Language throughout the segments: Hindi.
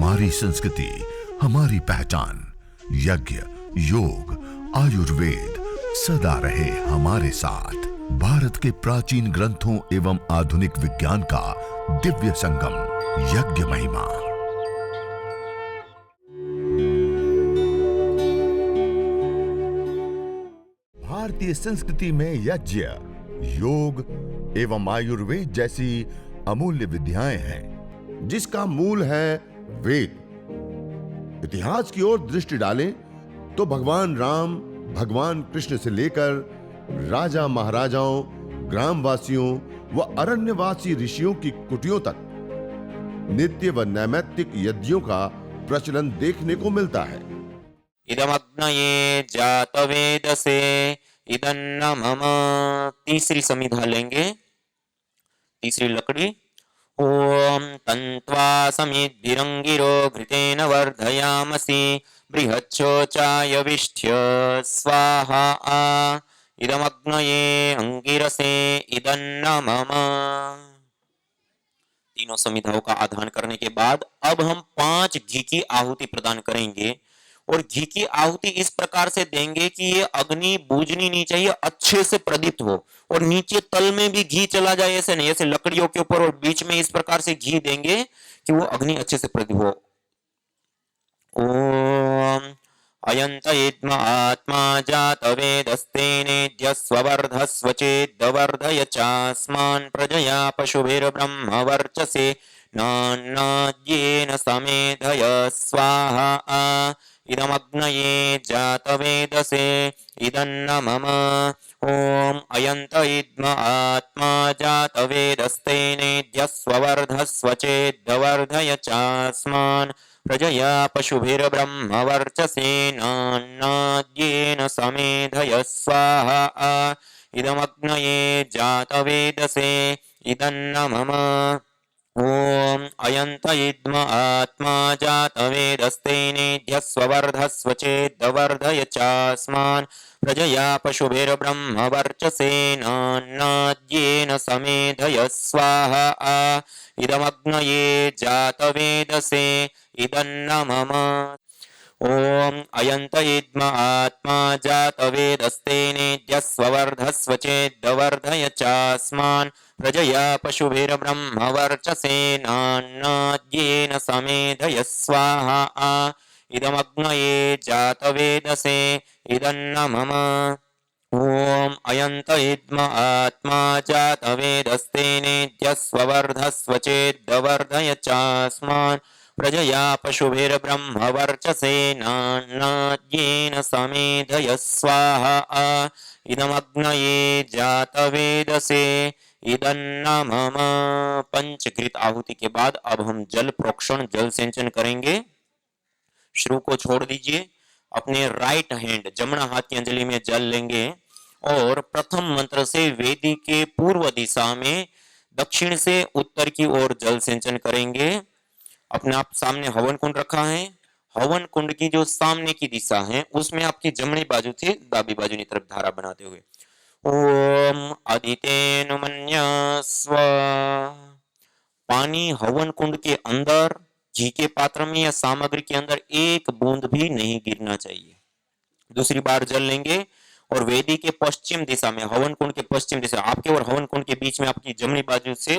हमारी संस्कृति, हमारी पहचान। यज्ञ, योग, आयुर्वेद सदा रहे हमारे साथ। भारत के प्राचीन ग्रंथों एवं आधुनिक विज्ञान का दिव्य संगम, यज्ञ महिमा। भारतीय संस्कृति में यज्ञ, योग एवं आयुर्वेद जैसी अमूल्य विद्याएं हैं, जिसका मूल है वेद। इतिहास की ओर दृष्टि डालें तो भगवान राम, भगवान कृष्ण से लेकर राजा महाराजाओं, ग्रामवासियों व अरण्यवासी ऋषियों की कुटियों तक नित्य व नैमित्तिक यज्ञों का प्रचलन देखने को मिलता है। इदमग्नये जातवेदसे इदन्न मम। तीसरी समिधा लेंगे, तीसरी लकड़ी। ओम तन्त्वा समिद्भिरंगिरो घृतेन वर्धयामसि बृहच्छोचाय विष्ठ्य स्वाहा। इदमग्नये अंगिरसे इदन्न मम। तीनों समिधाओं का आधान करने के बाद अब हम 5 घी की आहुति प्रदान करेंगे। और घी की आहुति इस प्रकार से देंगे कि ये अग्नि बूझनी नहीं चाहिए, अच्छे से प्रदीप्त हो और नीचे तल में भी घी चला जाए, ऐसे नहीं, ऐसे लकड़ियों के ऊपर और बीच में इस प्रकार से घी देंगे कि वो अग्नि अच्छे से प्रदीप्त हो। ओम अयंत इद्म आत्मा जात वेदस्तेनेद्य स्ववर्धस्व चेद्वर्धय चास्मान् प्रजया पशुभिर्ब्रह्म वर्चसे नान्नाद्येन समेधय स्वाहा। इदमग्नये जातवेदसे इदन्न मम। ओम अयंत इद्म आत्मा जातवेदस्तेनेद्य स्ववर्धस्व चेद्वर्धय चास्मान् प्रजया पशुभिर्ब्रह्म वर्चसे नान्नाद्येन समेधय स्वाहा। इदमग्नये जातवेदसे इदन्न मम। ओम अयंत इद्म आत्मा जातवेदस्तेनेद्य स्ववर्धस्व चेद्वर्धय चास्मान् प्रजया पशुभिर्ब्रह्म वर्चसे नान्नाद्येन समेधय स्वाहा। इदमग्नये जातवेदसे इदन्न मम। ओम अयंत इद्म आत्मा जातवेदस्तेनेद्य स्ववर्धस्व चेद्वर्धय चास्मान् प्रजया पशुभिर्ब्रह्म वर्चसे नान्नाद्येन समेधय स्वाहा। इदमग्नये जातवेदसे इदन्न मम। ओम अयंत इद्म आत्मा जातवेदस्तेनेद्य स्ववर्धस्व चेद्वर्धय चास्मान् प्रजया पशुभिर्ब्रह्म वर्चसे नान्नाद्येन समेधय स्वाहा। इदमग्नये जातवेदसे इदन्न मम। पंचघृत आहुति के बाद अब हम जल प्रोक्षण, जल सिंचन करेंगे। श्रु को छोड़ दीजिए, अपने राइट हैंड, जमना हाथ की अंजलि में जल लेंगे और प्रथम मंत्र से वेदी के पूर्व दिशा में दक्षिण से उत्तर की ओर जल सिंचन करेंगे। अपने आप सामने हवन कुंड रखा है, हवन कुंड की जो सामने की दिशा है उसमें आपकी जमनी बाजू से दाबी बाजू की तरफ धारा बनाते हुए ओम अदितेन मन्यस्व। पानी हवन कुंड के अंदर, घी के पात्र में या सामग्री के अंदर एक बूंद भी नहीं गिरना चाहिए। दूसरी बार जल लेंगे और वेदी के पश्चिम दिशा में, हवन कुंड के पश्चिम दिशा, आपके और हवन कुंड के बीच में आपकी जमनी बाजू से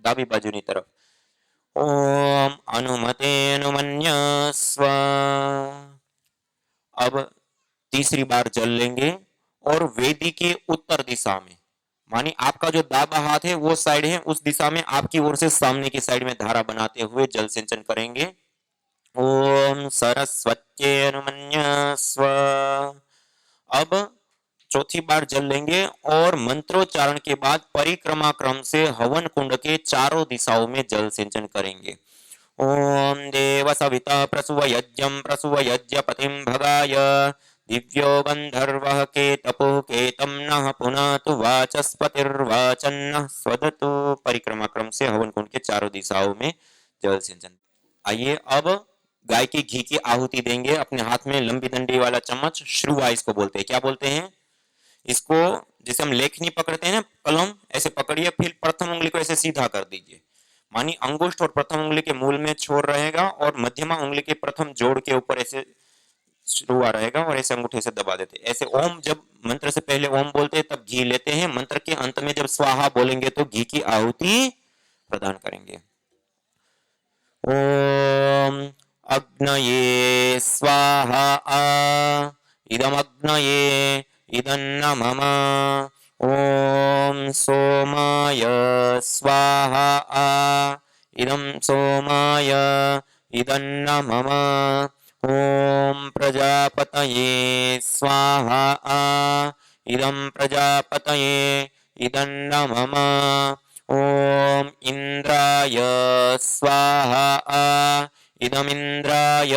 दाबी बाजू की तरफ ओम अनुमतेनुमन्यस्व। अब तीसरी बार जल लेंगे और वेदी के उत्तर दिशा में, मानी आपका जो दाबा हाथ है वो साइड है, उस दिशा में आपकी ओर से सामने की साइड में धारा बनाते हुए जल सिंचन करेंगे। ओम सरस्वत्यनुमन्यस्व। अब चौथी बार जल लेंगे और मंत्रोच्चारण के बाद परिक्रमा क्रम से हवन कुंड के चारों दिशाओं में जल सिंचन करेंगे। ओम देव सविता प्रसुव यज्ञम प्रसुव यज्ञपतिम भगाय दिव्यो गंधर्वः केतपुः केतं नः पुनातु वाचस्पतिर्वाचन्नः स्वदतु। परिक्रमा क्रम से हवन कुंड के चारों दिशाओं में जल सिंचन। आइए अब गाय के घी की आहुति देंगे। अपने हाथ में लंबी डंडी वाला चम्मच, श्रुवा इसको बोलते हैं। क्या बोलते हैं इसको? जिसे हम लेखनी पकड़ते हैं ना, कलम, ऐसे पकड़िए, फिर प्रथम उंगली को ऐसे सीधा कर दीजिए, मानी अंगुष्ठ और प्रथम उंगली के मूल में छोर रहेगा और मध्यमा उंगली के प्रथम जोड़ के ऊपर ऐसे शुरुआ रहेगा और ऐसे अंगूठे से दबा देते। ऐसे ओम, जब मंत्र से पहले ओम बोलते हैं तब घी लेते हैं, मंत्र के अंत में जब स्वाहा बोलेंगे तो घी की आहुति प्रदान करेंगे। ओम अग्नये स्वाहा इदमग्नये इदन्नमम। ओम सोमाय स्वाहा इदं सोमाय इदन्नमम। ओम प्रजापतये स्वाहा इदं प्रजापतये इदन्नमम। ओम इंद्राय स्वाहा इदमिंद्राय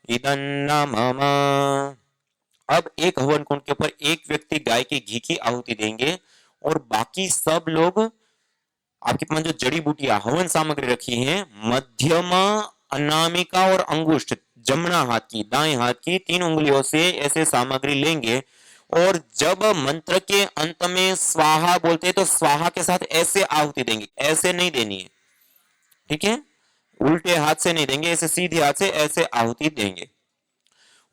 इदन्नमम। अब एक हवन कुंड के ऊपर एक व्यक्ति गाय के घी की आहुति देंगे और बाकी सब लोग, आपके पास जो जड़ी बूटियां हवन सामग्री रखी है, मध्यमा, अनामिका और अंगुष्ठ, जमना हाथ की, दाएं हाथ की 3 उंगलियों से ऐसे सामग्री लेंगे और जब मंत्र के अंत में स्वाहा बोलते हैं तो स्वाहा के साथ ऐसे आहुति देंगे। ऐसे नहीं देनी है, ठीक है, उल्टे हाथ से नहीं देंगे, ऐसे सीधे हाथ से ऐसे आहुति देंगे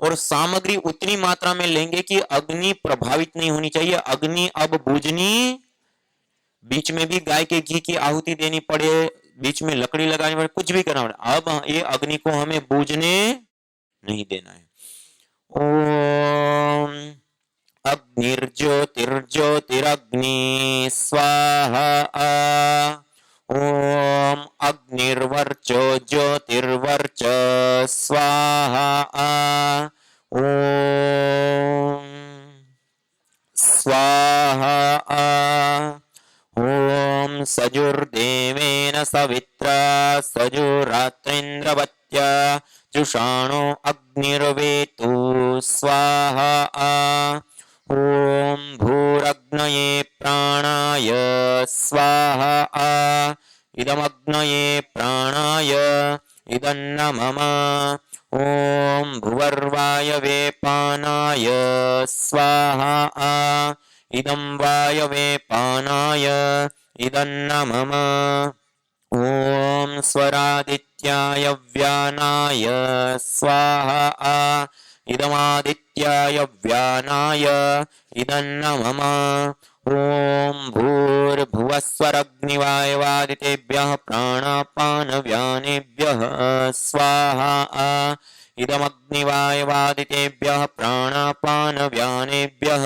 और सामग्री उतनी मात्रा में लेंगे कि अग्नि प्रभावित नहीं होनी चाहिए। अग्नि अब बूझनी, बीच में भी गाय के घी की आहुति देनी पड़े, बीच में लकड़ी लगानी पड़े, कुछ भी करना पड़े, अब ये अग्नि को हमें बूझने नहीं देना है। ओम अग्निर्ज्योतिर्ज्योतिरग्नि स्वाहा। ओम अग्निर्वर्चो ज्योतिर्वर्च स्वाहा। ओम स्वाहा। ओम सजुर्देवेन सवित्रा सजुरात्रेन्द्रवत्या जुषाणो अग्निर्वेतु स्वाहा। ओम भूरग्नये प्राणाय स्वाहा इदमग्नये प्राणाय इदन्नमम। ओम भुवर्वायवे पानाय स्वाहा इदं वायवे पानाय इदन्नमम। ओम स्वरादित्याय व्यानाय स्वाहा इदमादित्याय व्यानाय इदन्नमम। ओम भूर्भुवस्वरग्निवायवादितेभ्यः प्राणापानव्यानेभ्यः स्वाहा इदमग्निवायवादितेभ्यः प्राणापानव्यानेभ्यः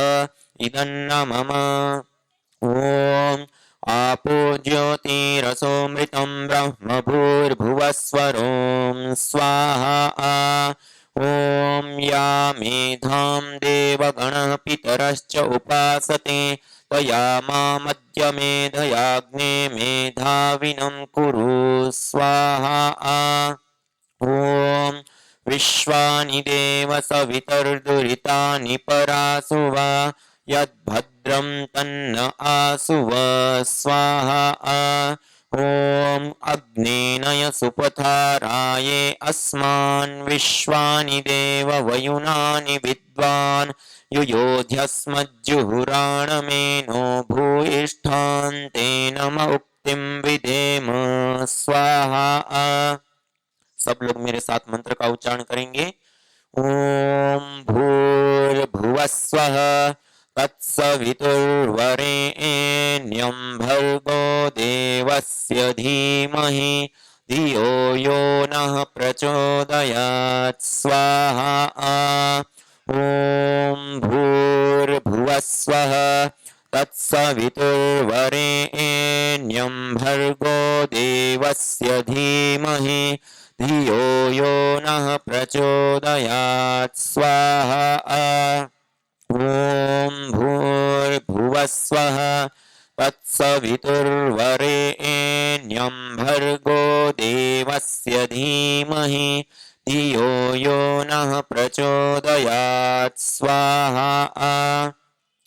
इदन्नमम। ओम आपो ज्योतिरसोमृतं ब्रह्म भूर्भुवस्वरों स्वाहा। ओम या मेधां देवगणः पितरश्च उपासते तया मामद्य मेधयाग्ने मेधाविनं कुरु स्वाहा। ओम विश्वानि देव सवितर्दुरितानि परासुव यद्भद्रं तन्न आसुव स्वाहा। ओम अग्नेनय सुपथाराये अस्मान् विश्वानि देव वयुनानि विद्वान् युयोध्यस्मज्जुहुराणमेनो भूयिष्ठान्तेन उक्तिं विधेम स्वाहा। सब लोग मेरे साथ मंत्र का उच्चारण करेंगे। ओम भूर्भुवस्वः तत्सवितुर्वरेण्यं भर्गो देवस्य धीमहि धियो यो नः प्रचोदयात् स्वाहा। ओम भूर्भुवस्वः तत्सवितुर्वरेण्यं भर्गो देवस्य धीमहि धियो यो नः प्रचोदयात् स्वाहा। ओम भूर्भुवस्वः तत्सवितुर्वरेण्यं भर्गो देवस्य धीमहि धियो यो नः प्रचोदयात् स्वाहा।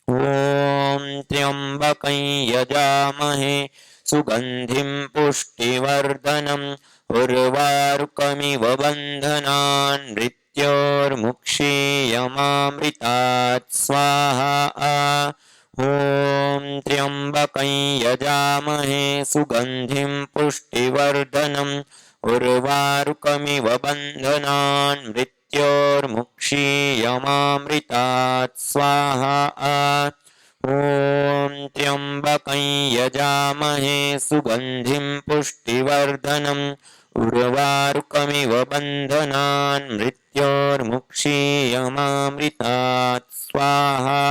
ओम त्र्यंबकं यजामहे सुगंधिं पुष्टिवर्धनम् उर्वारुकमिव बन्धनान् मृत्योर्मुक्षीयमामृतात् स्वाहा। ॐ त्र्यम्बकं यजामहे सुगन्धिं पुष्टिवर्धनम् उर्वारुकमिव बन्धनान् मृत्योर्मुक्षीयमामृतात् स्वाहा ॐ त्र्यम्बकं यजामहे सुगन्धिं पुष्टिवर्धनम् उर्वारुकमिव बन्धनान् मृत्योर्मुक्षीयमामृतात् स्वाहा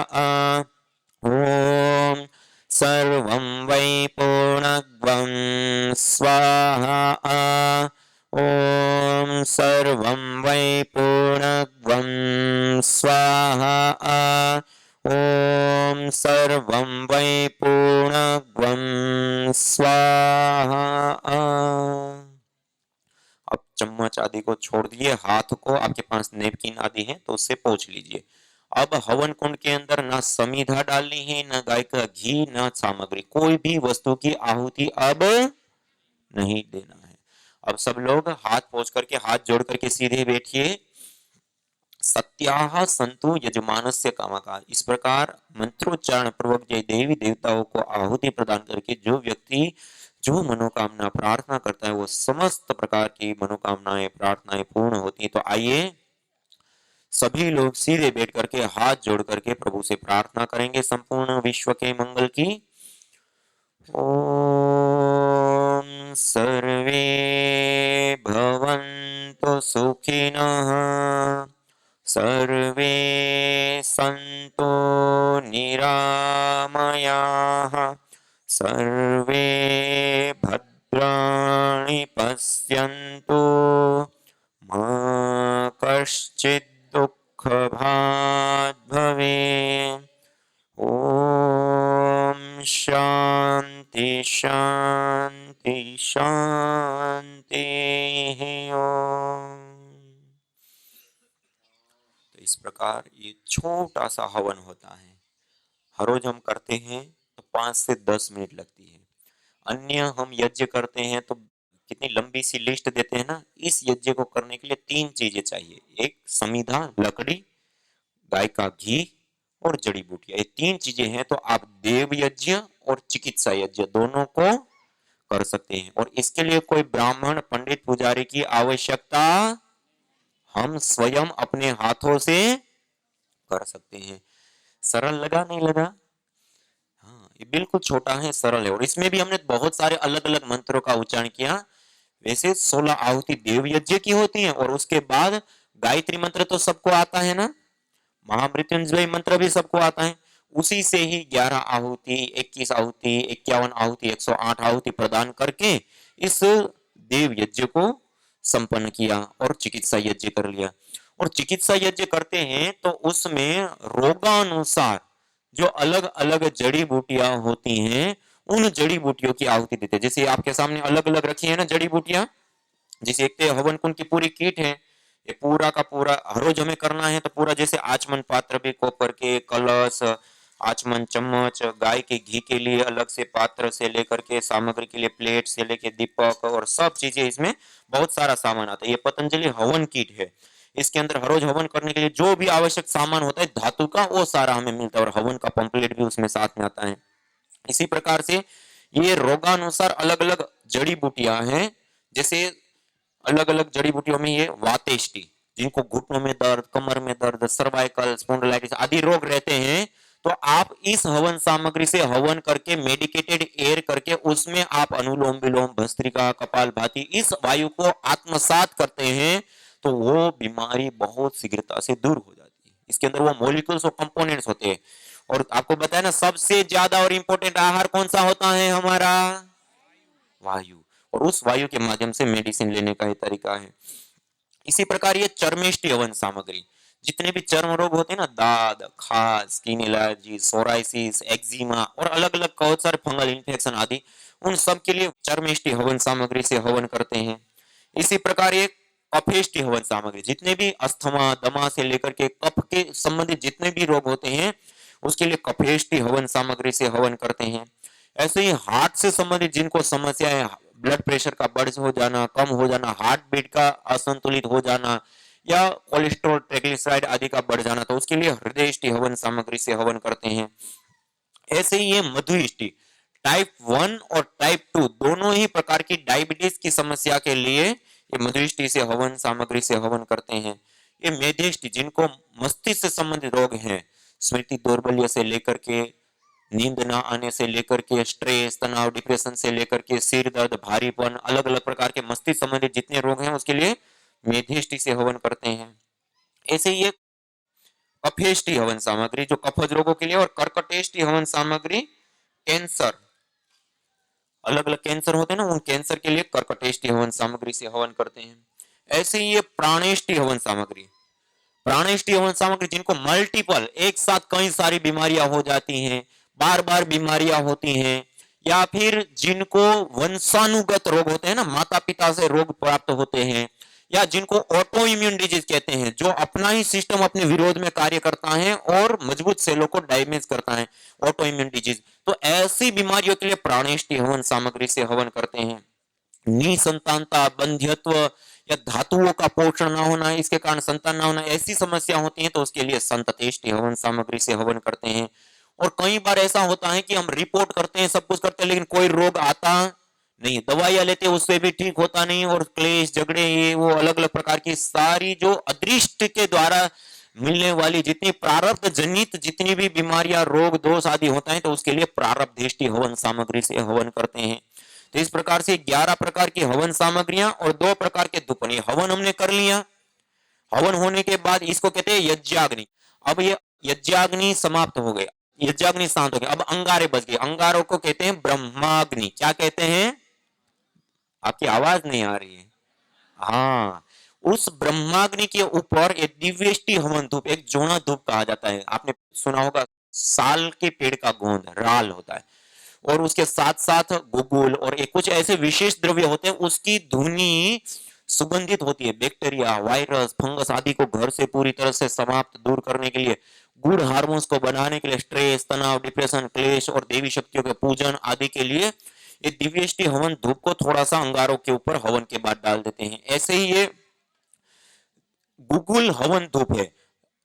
ॐ सर्वं वै पूर्णग्वं स्वाहा ॐ सर्वं वै पूर्णग्वं स्वाहा ॐ सर्वं वै पूर्णग्वं स्वाहा। अब चम्मच आदि को छोड़ दिए, हाथ को, आपके पास नेपकिन आदि है तो उससे पोंछ लीजिए। अब हवन कुंड के अंदर ना समीधा डालनी है, ना गाय का घी, ना सामग्री, कोई भी वस्तु की आहुति अब नहीं देना है। अब सब लोग हाथ पोंछ करके, हाथ जोड़ करके सीधे बैठिए। सत्याह संतु यजमानस्य कामका, इस प्रकार मंत्रोच्चारण पूर्वक जय देवी देवताओं को आहुति प्रदान करके जो व्यक्ति जो मनोकामना प्रार्थना करता है वो समस्त प्रकार की मनोकामनाएं प्रार्थनाएं पूर्ण होती है। तो आइए सभी लोग सीधे बैठ करके हाथ जोड़ करके प्रभु से प्रार्थना करेंगे संपूर्ण विश्व के मंगल की। ओम सर्वे भवन्तु सुखिनः सर्वे सन्तु निरामयाः सर्वे भद्राणि पश्यन्तु मा कश्चित् दुःखभाग् भवेत्। ॐ शान्ति शान्ति शान्तिः। तो इस प्रकार ये छोटा सा हवन होता है। हर रोज हम करते हैं तो 5 से 10 मिनट लगती है। अन्य हम यज्ञ करते हैं तो कितनी लंबी सी लिस्ट देते हैं ना। इस यज्ञ को करने के लिए 3 चीजें चाहिए, एक समिधा लकड़ी, गाय का घी और जड़ी बूटियां। ये 3 चीजें हैं तो आप देव यज्ञ और चिकित्सा यज्ञ दोनों को कर सकते हैं। और इसके लिए कोई ब्राह्मण पंडित पुजारी की आवश्यकता हम स्वयं अपने हाथों से कर सकते हैं। सरल लगा, नहीं लगा? हाँ, ये बिल्कुल छोटा है, सरल है। और इसमें भी हमने बहुत सारे अलग अलग मंत्रों का उच्चारण किया। वैसे 16 आहुति देव यज्ञ की होती है और उसके बाद गायत्री मंत्र तो सबको आता है ना, महामृत्युंजय मंत्र भी सबको आता है। उसी से ही 11 आहुति, 21 आहुति, 51 आहुति, 108 आहुति प्रदान करके इस देव यज्ञ को संपन्न किया और चिकित्सा यज्ञ कर लिया। और चिकित्सा यज्ञ करते हैं तो उसमें रोगानुसार जो अलग अलग जड़ी बूटियां होती हैं उन जड़ी बूटियों की आहुति देते हैं। जैसे आपके सामने अलग अलग रखी है ना जड़ी बूटियां, जैसे एक तो हवन कुंड की पूरी किट है, ये पूरा का पूरा हर रोज हमें करना है तो पूरा जैसे आचमन पात्र भी, कॉपर के कलश, आचमन चम्मच, गाय के घी के लिए अलग से पात्र से लेकर के सामग्री के लिए प्लेट से लेकर दीपक और सब चीजें, इसमें बहुत सारा सामान आता है। ये पतंजलि हवन किट है। इसके अंदर हर रोज हवन करने के लिए जो भी आवश्यक सामान होता है धातु का वो सारा हमें मिलता है और हवन का पंपलेट भी उसमें साथ में आता है। इसी प्रकार से ये रोगानुसार अलग अलग जड़ी बूटियां हैं। जैसे अलग अलग जड़ी बूटियों में ये वातेष्टि, जिनको घुटनों में दर्द, कमर में दर्द, सर्वाइकल स्पॉन्डिलाइटिस आदि रोग रहते हैं, तो आप इस हवन सामग्री से हवन करके मेडिकेटेड एयर करके उसमें आप अनुलोम विलोम, भस्त्रिका, कपालभाति इस वायु को आत्मसात करते हैं तो वो बीमारी बहुत शीघ्रता से दूर हो जाती है। इसके अंदर वो मॉलिक्यूल्स और कंपोनेंट्स होते हैं। और आपको बताया ना सबसे ज्यादा और इंपॉर्टेंट आहार कौन सा होता है हमारा? वायु। और उस वायु के माध्यम से मेडिसिन लेने का ही तरीका है। इसी प्रकार ये चर्मेष्टि हवन सामग्री, जितने भी चर्म रोग होते हैं ना, दाद, खाज, स्किन एलर्जी, सोराइसिस, एक्जिमा और अलग अलग बहुत सारे फंगल इन्फेक्शन आदि, उन सब के लिए चर्मेष्टि हवन सामग्री से हवन करते हैं। इसी प्रकार ये कफेष्टि हवन सामग्री, जितने भी अस्थमा, दमा से लेकर के कफ के संबंधित जितने भी रोग होते हैं उसके लिए कफेष्टि हवन सामग्री से हवन करते हैं। ऐसे ही हार्ट से संबंधित जिनको समस्या है, ब्लड प्रेशर का बढ़ हो जाना, कम हो जाना, हार्ट बीट का असंतुलित हो जाना या कोलेस्ट्रॉल, ट्राइग्लिसराइड आदि का बढ़ जाना, तो उसके लिए हृदयष्टि हवन सामग्री से हवन करते हैं। ऐसे ही ये मधुइष्टि टाइप 1 और टाइप 2 दोनों ही प्रकार की डायबिटीज की समस्या के लिए ये मधुइष्टि से हवन सामग्री से हवन करते हैं। ये मेधेष्टि जिनको मस्तिष्क से संबंधित रोग हैं, स्मृति दौर्बल्य से लेकर के नींद ना आने से लेकर के स्ट्रेस तनाव डिप्रेशन से लेकर के सिर दर्द भारीपन अलग अलग प्रकार के मस्तिष्क संबंधित जितने रोग हैं उसके लिए मेधेष्टि से हवन करते हैं। ऐसे ही एक कफेष्टि हवन सामग्री जो कफज रोगों के लिए, और कर्कटेष्टि हवन सामग्री कैंसर अलग अलग कैंसर होते हैं ना, उन कैंसर के लिए कर्कटेष्टि हवन सामग्री से हवन करते हैं। ऐसे ही ये प्राणेष्टि हवन सामग्री, प्राणेष्टि हवन सामग्री जिनको मल्टीपल एक साथ कई सारी बीमारियां हो जाती हैं, बार बार बीमारियां होती हैं, या फिर जिनको वंशानुगत रोग होते हैं ना, माता पिता से रोग प्राप्त होते हैं, या जिनको ऑटो इम्यून डिजीज कहते हैं, जो अपना ही सिस्टम अपने विरोध में कार्य करता है और मजबूत सेलों को डैमेज करता है, ऑटो इम्यून डिजीज। तो ऐसी बीमारियों के लिए प्राणेष्टि हवन सामग्री से हवन करते हैं। निसंतानता, बंध्यत्व या धातुओं का पोषण ना होना, इसके कारण संतान ना होना, ऐसी समस्या होती है तो उसके लिए संततेष्टि हवन सामग्री से हवन करते हैं। और कई बार ऐसा होता है कि हम रिपोर्ट करते हैं, सब कुछ करते हैं, लेकिन कोई रोग आता नहीं, दवाइयां लेते हैं उससे भी ठीक होता नहीं, और क्लेश झगड़े ये वो अलग अलग प्रकार की सारी जो अदृष्ट के द्वारा मिलने वाली जितनी प्रारब्ध जनित जितनी भी बीमारियां रोग दोष आदि होता है तो उसके लिए प्रारब्धेष्टि हवन सामग्री से हवन करते हैं। तो इस प्रकार से 11 प्रकार की हवन सामग्रियां और 2 प्रकार के धूपन, ये हवन हमने कर लिया। हवन होने के बाद इसको कहते हैं यज्ञाग्नि। अब ये यज्ञाग्नि समाप्त हो गया, यज्ञाग्नि शांत हो गया, अब अंगारे बच गए, अंगारों को कहते हैं ब्रह्माग्नि। क्या कहते हैं? आपकी आवाज नहीं आ रही है। हाँ, उस ब्रह्माग्नि के ऊपर एक दिव्यष्टि हवन धूप, एक जोना धूप कहा जाता है, आपने सुना होगा, साल के पेड़ का गोंद राल होता है, और उसके साथ साथ गुगुल और एक कुछ ऐसे विशेष द्रव्य होते हैं, उसकी धुनी सुगंधित होती है, बैक्टीरिया वायरस फंगस आदि को घर से पूरी तरह से समाप्त दूर करने के लिए, गुड हार्मोन्स को बनाने के लिए, स्ट्रेस तनाव डिप्रेशन क्लेश और देवी शक्तियों के पूजन आदि के लिए ये दिव्यष्टि हवन धूप को थोड़ा सा अंगारों के ऊपर हवन के बाद डाल देते हैं। ऐसे ही ये गुगुल हवन धूप है,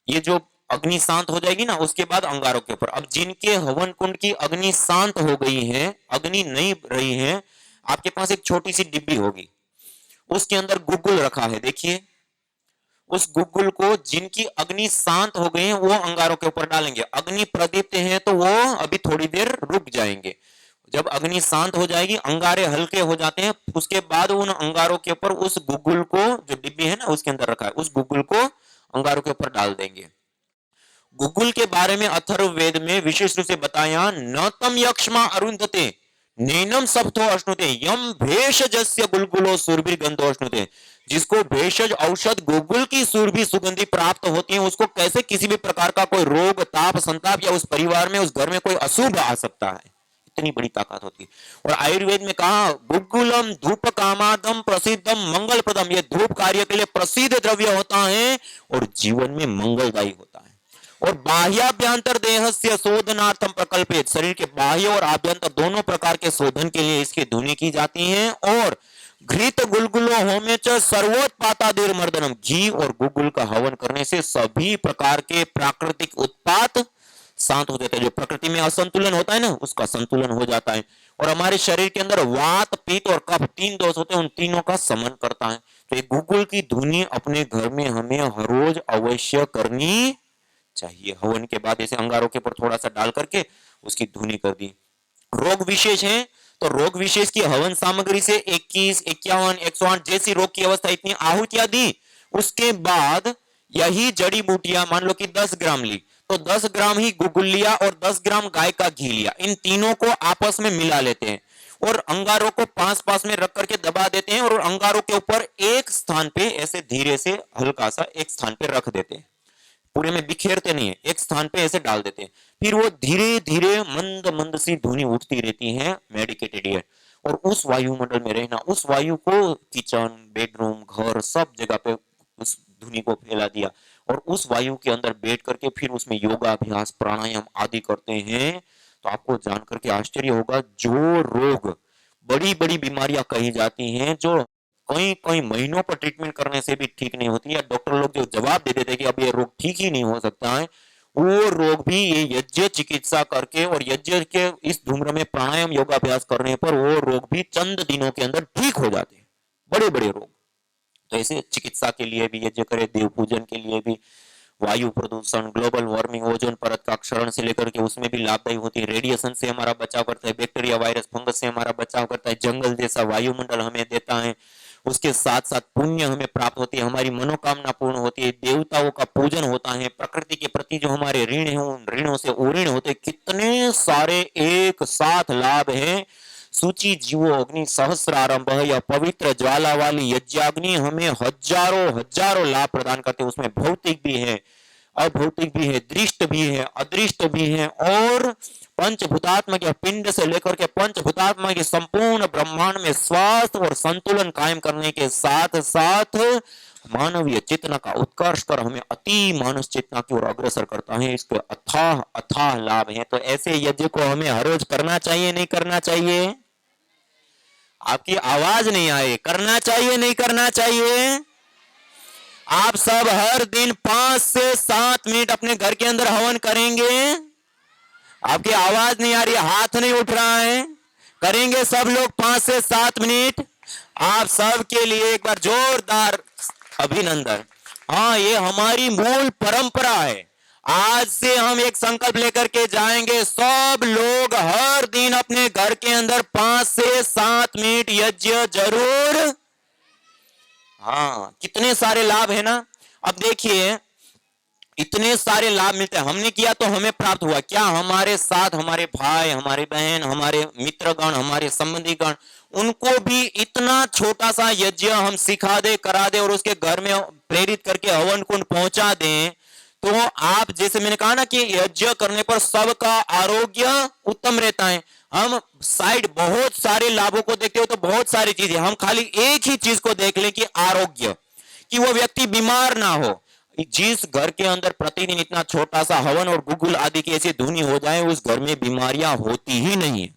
ये जो अग्नि शांत हो जाएगी ना उसके बाद अंगारों के ऊपर, अब जिनके हवन कुंड की अग्नि शांत हो गई है, अग्नि नहीं रही है, आपके पास एक छोटी सी डिब्बी होगी, उसके अंदर गुगुल रखा है, देखिए उस गुगुल को जिनकी अग्नि शांत हो गई है वो अंगारों के ऊपर डालेंगे। अग्नि प्रदीप्त है तो वो अभी थोड़ी देर रुक जाएंगे, जब अग्नि शांत हो जाएगी अंगारे हल्के हो जाते हैं, उसके बाद उन अंगारों के ऊपर उस गुगुल को, जो डिब्बी है ना उसके अंदर रखा है, उस गुगुल को अंगारों के ऊपर डाल देंगे। गुगुल के बारे में अथर्ववेद में विशेष रूप से बताया, न तम यक्ष्मा अरुंधते नैनम सप्तो अश्नुते यम भेषजस्य गुलगुलो सुरभिर्गंधो अश्नुते। जिसको भेषज औषध गुगुल की सुरभि सुगंधि प्राप्त होती है उसको कैसे किसी भी प्रकार का कोई रोग ताप संताप या उस परिवार में उस घर में कोई अशुभ आ सकता है, इतनी बड़ी ताकत होती है। और आयुर्वेद में कहा, गुगुलम धूप कामादम प्रसिद्धम मंगल प्रदम, ये धूप कार्य के लिए प्रसिद्ध द्रव्य होता है और जीवन में मंगलदायी होता है। और बाह्याभ्यंतर देहस्य शोधनार्थम प्रकल्पित, शरीर के बाह्य और आभ्यंतर दोनों प्रकार के शोधन के लिए इसकी धुनी की जाती है। और घृत गुलगुलो होमे च सर्वोत्पातादिर मर्दनम, घी और गुगुल का हवन करने से सभी प्रकार के प्राकृतिक उत्पात शांत हो जाते हैं, जो प्रकृति में असंतुलन होता है ना उसका संतुलन हो जाता है। और हमारे शरीर के अंदर वात पित्त और कफ 3 दोष होते हैं, उन तीनों का समन करता है। तो एक गुगुल की धुनी अपने घर में हमें हर रोज अवश्य करनी चाहिए। हवन के बाद ऐसे अंगारों के ऊपर थोड़ा सा डाल करके उसकी धुनी कर दी। रोग विशेष है तो रोग विशेष की हवन सामग्री से 21, 51, 108 जैसी रोग की अवस्था इतनी आहुतियां दी, उसके बाद यही जड़ी बूटियां मान लो कि 10 ग्राम ली तो 10 ग्राम ही गुगुल लिया और 10 ग्राम गाय का घी लिया, इन तीनों को आपस में मिला लेते हैं और अंगारों को पास पास में रख करके दबा देते हैं और अंगारों के ऊपर एक स्थान पे ऐसे धीरे से हल्का सा एक स्थान पे रख देते हैं, पूरे में बिखेरते नहीं है, एक स्थान पे ऐसे डाल देते हैं। फिर वो धीरे धीरे मंद मंद सी धुनी उठती रहती है, मेडिकेटेड एयर, और उस वायुमंडल में रहना, उस वायु को किचन बेडरूम घर सब जगह पे उस धुनी को फैला दिया और उस वायु के अंदर बैठ करके फिर उसमें योगाभ्यास प्राणायाम आदि करते हैं। तो आपको जान करके आश्चर्य होगा, जो रोग बड़ी बड़ी बीमारियां कही जाती हैं जो कई कई महीनों पर ट्रीटमेंट करने से भी ठीक नहीं होती, या डॉक्टर लोग जो जवाब दे देते हैं कि अब ये रोग ठीक ही नहीं हो सकता है, वो रोग भी ये यज्ञ चिकित्सा करके और यज्ञ के इस धूम्र में प्राणायाम योगाभ्यास करने पर वो रोग भी चंद दिनों के अंदर ठीक हो जाते हैं, बड़े बड़े रोग। तो ऐसे चिकित्सा के लिए भी यज्ञ करे, देव पूजन के लिए भी, वायु प्रदूषण, ग्लोबल वार्मिंग, ओजोन परत का क्षरण से लेकर के उसमें भी लाभदायी होती है, रेडिएशन से हमारा बचाव करता है, बैक्टीरिया वायरस फंगस से हमारा बचाव करता है, जंगल जैसा वायुमंडल हमें देता है, उसके साथ साथ पुण्य हमें प्राप्त होती है, हमारी मनोकामना पूर्ण होती है, देवताओं का पूजन होता है, प्रकृति के प्रति जो हमारे ऋण है उन ऋणों से उऋण होते, कितने सारे एक साथ लाभ हैं। सूची जीवो अग्नि सहस्रारंभ, यह पवित्र ज्वाला वाली यज्ञाग्नि हमें हजारों हजारों लाभ प्रदान करते हैं। उसमें भौतिक भी है, अभौतिक भी है, दृष्ट भी है, अदृष्ट भी है, और पंचभूतात्मक या पिंड से लेकर के पंचभूतात्मक के संपूर्ण ब्रह्मांड में स्वास्थ्य और संतुलन कायम करने के साथ साथ मानवीय चेतना का उत्कर्ष कर हमें अति मानस चेतना की ओर अग्रसर करता है। इसके अथाह अथाह लाभ हैं। तो ऐसे यज्ञ को हमें हर रोज करना चाहिए, नहीं करना चाहिए? आपकी आवाज नहीं आए, करना चाहिए नहीं करना चाहिए? आप सब हर दिन 5 से 7 मिनट अपने घर के अंदर हवन करेंगे? आपकी आवाज नहीं आ रही, हाथ नहीं उठ रहा है। करेंगे सब लोग 5 से 7 मिनट? आप सब के लिए एक बार जोरदार अभिनंदन। हाँ, ये हमारी मूल परंपरा है। आज से हम एक संकल्प लेकर के जाएंगे, सब लोग हर दिन अपने घर के अंदर 5 से 7 मिनट यज्ञ जरूर। हाँ, कितने सारे लाभ है ना। अब देखिए, इतने सारे लाभ मिलते हैं, हमने किया तो हमें प्राप्त हुआ। क्या हमारे साथ हमारे भाई, हमारे बहन, हमारे मित्रगण, हमारे संबंधीगण, उनको भी इतना छोटा सा यज्ञ हम सिखा दे, करा दे और उसके घर में प्रेरित करके हवन कुंड पहुंचा दें, तो आप जैसे मैंने कहा ना कि यज्ञ करने पर सबका आरोग्य उत्तम रहता है। हम साइड बहुत सारे लाभों को देखते हो तो बहुत सारी चीजें, हम खाली एक ही चीज को देख लें कि आरोग्य, कि वो व्यक्ति बीमार ना हो। जिस घर के अंदर प्रतिदिन इतना छोटा सा हवन और गुगुल आदि की ऐसी धुनी हो जाए, उस घर में बीमारियां होती ही नहीं है।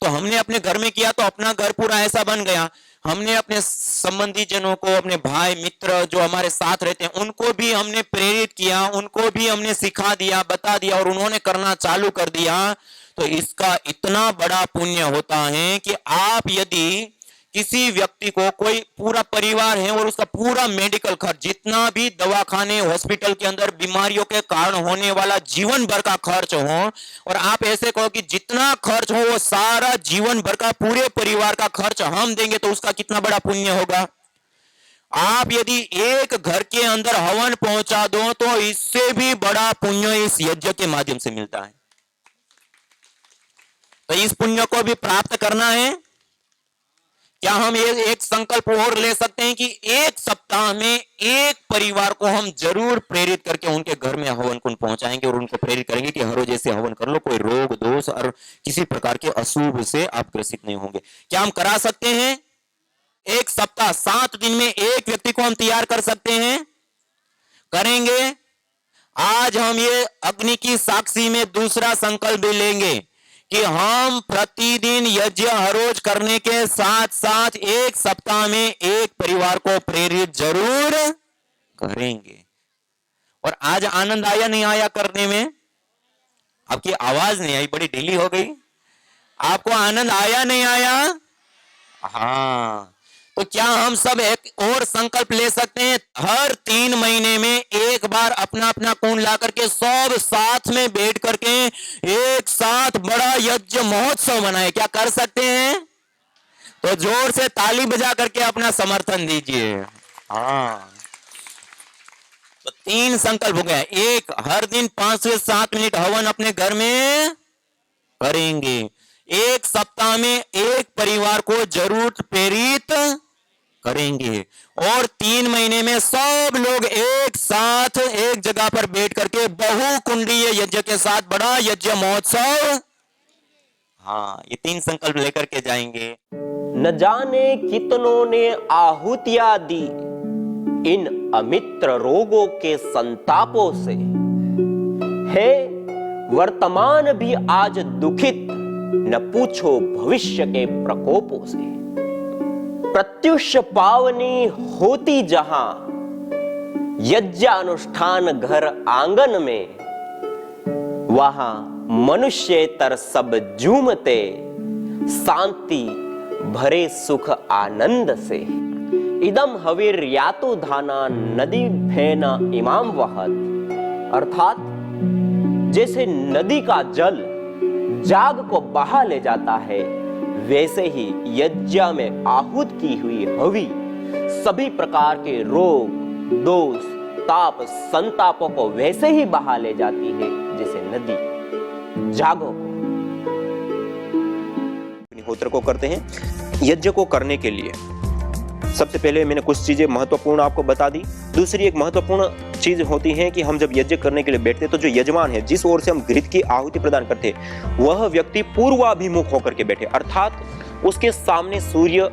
तो हमने अपने घर में किया तो अपना घर पूरा ऐसा बन गया। हमने अपने संबंधी जनों को, अपने भाई मित्र जो हमारे साथ रहते हैं, उनको भी हमने प्रेरित किया, उनको भी हमने सिखा दिया, बता दिया और उन्होंने करना चालू कर दिया। तो इसका इतना बड़ा पुण्य होता है कि आप यदि किसी व्यक्ति को, कोई पूरा परिवार है और उसका पूरा मेडिकल खर्च, जितना भी दवाखाने हॉस्पिटल के अंदर बीमारियों के कारण होने वाला जीवन भर का खर्च हो, और आप ऐसे कहो कि जितना खर्च हो वो सारा जीवन भर का पूरे परिवार का खर्च हम देंगे, तो उसका कितना बड़ा पुण्य होगा। आप यदि एक घर के अंदर हवन पहुंचा दो तो इससे भी बड़ा पुण्य इस यज्ञ के माध्यम से मिलता है। तो इस पुण्य को भी प्राप्त करना है। क्या हम ये एक संकल्प और ले सकते हैं कि एक सप्ताह में एक परिवार को हम जरूर प्रेरित करके उनके घर में हवन कुंड पहुंचाएंगे और उनको प्रेरित करेंगे कि हर रोज ऐसे हवन कर लो, कोई रोग दोष और किसी प्रकार के अशुभ से आप ग्रसित नहीं होंगे। क्या हम करा सकते हैं? एक सप्ताह 7 दिन में एक व्यक्ति को हम तैयार कर सकते हैं, करेंगे। आज हम ये अग्नि की साक्षी में दूसरा संकल्प भी लेंगे कि हम प्रतिदिन यज्ञ हर रोज करने के साथ साथ एक सप्ताह में एक परिवार को प्रेरित जरूर करेंगे। और आज आनंद आया नहीं आया करने में? आपकी आवाज नहीं आई, बड़ी ढीली हो गई। आपको आनंद आया नहीं आया? हाँ, तो क्या हम सब एक और संकल्प ले सकते हैं? हर 3 महीने में एक बार अपना अपना कुंड ला करके सब साथ में बैठ करके एक साथ बड़ा यज्ञ महोत्सव मनाए। क्या कर सकते हैं? तो जोर से ताली बजा करके अपना समर्थन दीजिए। हाँ, तो 3 संकल्प हो गया। एक, हर दिन 5 से 7 मिनट हवन अपने घर में करेंगे। एक सप्ताह में एक परिवार को जरूर प्रेरित करेंगे। और 3 महीने में सब लोग एक साथ एक जगह पर बैठ करके बहुकुंडीय यज्ञ के साथ बड़ा यज्ञ महोत्सव। हाँ, ये 3 संकल्प लेकर के जाएंगे। न जाने कितनों ने आहुतियां दी इन अमित्र रोगों के संतापों से, है वर्तमान भी आज दुखित, न पूछो भविष्य के प्रकोपों से। प्रत्युष पावनी होती जहां, यज्ञानुष्ठान घर आंगन में, वहां मनुष्येतर सब झूमते, शांति भरे सुख आनंद से। इदम हवीर यातो धाना नदी फेना इमाम वहत, अर्थात जैसे नदी का जल जाग को बहा ले जाता है, वैसे ही यज्ञ में आहूत की हुई हवि सभी प्रकार के रोग, दोष, ताप, संतापों को वैसे ही बहा ले जाती है जैसे नदी जागो को। अग्निहोत्र को करते हैं। यज्ञ को करने के लिए सबसे पहले मैंने कुछ चीजें महत्वपूर्ण आपको बता दी। दूसरी एक महत्वपूर्ण चीज होती है कि हम जब यज्ञ करने के लिए बैठते तो जो यजमान है, जिस ओर से हम घृत की आहुति प्रदान करते, वह व्यक्ति पूर्वाभिमुख होकर के बैठे, अर्थात उसके सामने सूर्य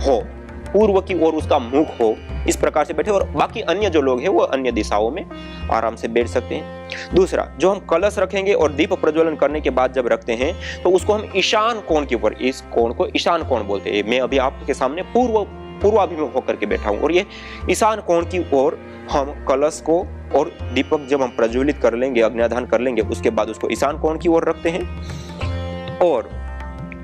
हो, पूर्व की ओर उसका मुख हो, इस प्रकार से बैठे। और बाकी अन्य जो लोग हैं वो अन्य दिशाओं में आराम से बैठ सकते हैं। दूसरा, जो हम कलश रखेंगे और दीप प्रज्वलन करने के बाद जब रखते हैं तो उसको हम ईशान कोण के ऊपर, इस कोण को ईशान कोण बोलते हैं। मैं अभी आपके सामने पूर्वाभिमुख होकर के बैठा हूं और ये ईशान कोण की ओर हम कलश को और दीपक जब हम प्रज्वलित कर लेंगे, अग्न्याधान कर लेंगे, उसके बाद उसको ईशान कोण की ओर रखते हैं। और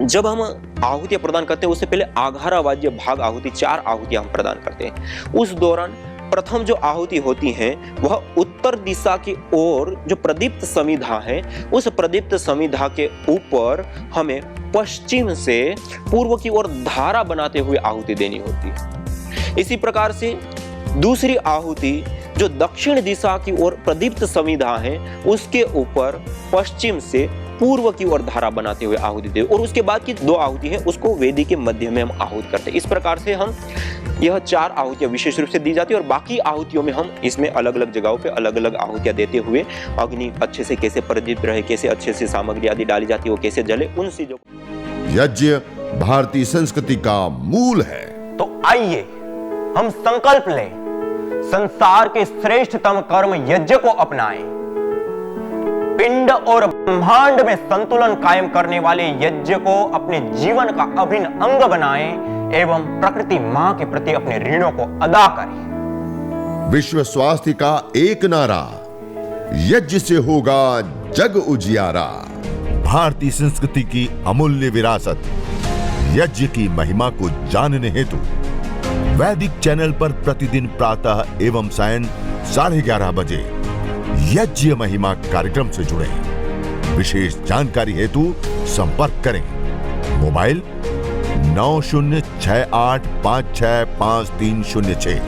जब हम आहुतियां प्रदान करते हैं उससे पहले आघारावाज्य भाग आहुति, 4 आहुतियां हम प्रदान करते हैं। उस दौरान प्रथम जो आहुति होती है वह उत्तर दिशा की ओर जो प्रदीप्त समिधा है, उस प्रदीप्त समिधा के ऊपर हमें पश्चिम से पूर्व की ओर धारा बनाते हुए आहुति देनी होती है। इसी प्रकार से दूसरी आहुति जो दक्षिण दिशा की ओर प्रदीप्त समिधा है, उसके ऊपर पश्चिम से पूर्व की ओर धारा बनाते हुए आहुति दे, और उसके बाद की 2 आहुति है उसको वेदी के मध्य में हम आहूत करते हैं। इस प्रकार से हम यह 4 आहुतियां विशेष रूप से दी जाती है और बाकी आहुतियों में हम इसमें अलग अलग जगहों पे अलग अलग आहुतियां देते हुए अग्नि अच्छे से कैसे प्रदीप्त रहे, कैसे अच्छे से सामग्री आदि डाली जाती है, वो कैसे जले, उन चीजों को। यज्ञ भारतीय संस्कृति का मूल है। तो आइए हम संकल्प लें, संसार के श्रेष्ठतम कर्म यज्ञ को अपनाएं। पिंड और ब्रह्मांड में संतुलन कायम करने वाले यज्ञ को अपने जीवन का अभिन्न अंग बनाएं एवं प्रकृति मां के प्रति अपने ऋणों को अदा करें। विश्व स्वास्थ्य का एक नारा, यज्ञ से होगा जग उजियारा। भारतीय संस्कृति की अमूल्य विरासत यज्ञ की महिमा को जानने हेतु वैदिक चैनल पर प्रतिदिन प्रातः एवं सायं 11:30 बजे यज्ञ महिमा कार्यक्रम से जुड़े। विशेष जानकारी हेतु संपर्क करें। मोबाइल 9068565306।